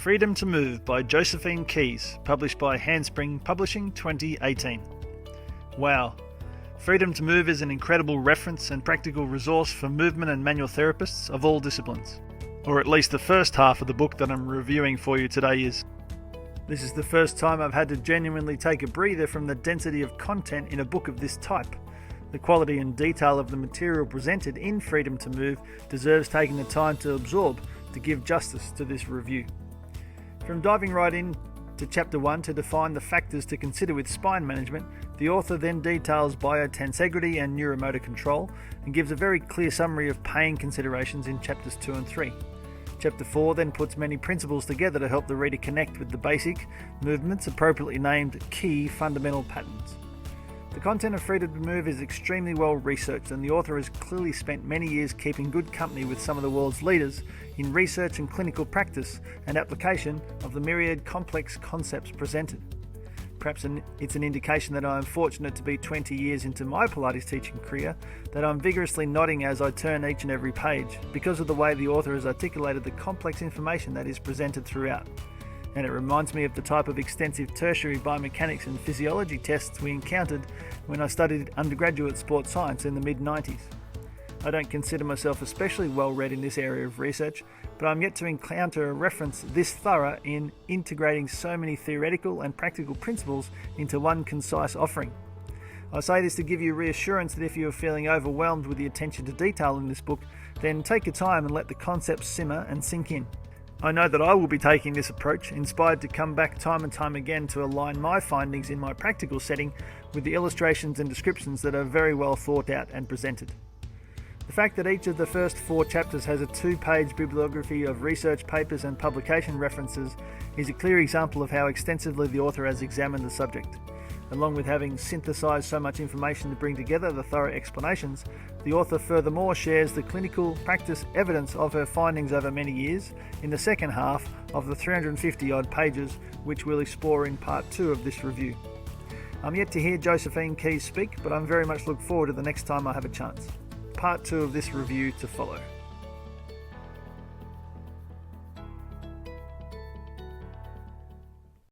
Freedom to Move by Josephine Key, published by Handspring Publishing 2018. Wow, Freedom to Move is an incredible reference and practical resource for movement and manual therapists of all disciplines. Or at least the first half of the book that I'm reviewing for you today is. This is the first time I've had to genuinely take a breather from the density of content in a book of this type. The quality and detail of the material presented in Freedom to Move deserves taking the time to absorb to give justice to this review. From diving right in to Chapter 1 to define the factors to consider with spine management, the author then details biotensegrity and neuromotor control and gives a very clear summary of pain considerations in Chapters 2 and 3. Chapter 4 then puts many principles together to help the reader connect with the basic movements appropriately named key fundamental patterns. The content of Freedom to Move is extremely well researched, and the author has clearly spent many years keeping good company with some of the world's leaders in research and clinical practice and application of the myriad complex concepts presented. Perhaps it's an indication that I am fortunate to be 20 years into my Pilates teaching career, that I'm vigorously nodding as I turn each and every page because of the way the author has articulated the complex information that is presented throughout. And it reminds me of the type of extensive tertiary biomechanics and physiology tests we encountered when I studied undergraduate sports science in the mid-90s. I don't consider myself especially well read in this area of research, but I'm yet to encounter a reference this thorough in integrating so many theoretical and practical principles into one concise offering. I say this to give you reassurance that if you are feeling overwhelmed with the attention to detail in this book, then take your time and let the concepts simmer and sink in. I know that I will be taking this approach, inspired to come back time and time again to align my findings in my practical setting with the illustrations and descriptions that are very well thought out and presented. The fact that each of the first 4 chapters has a 2-page bibliography of research papers and publication references is a clear example of how extensively the author has examined the subject. Along with having synthesized so much information to bring together the thorough explanations, the author furthermore shares the clinical practice evidence of her findings over many years in the second half of the 350-odd pages, which we'll explore in part 2 of this review. I'm yet to hear Josephine Key speak, but I'm very much look forward to the next time I have a chance. Part 2 of this review to follow.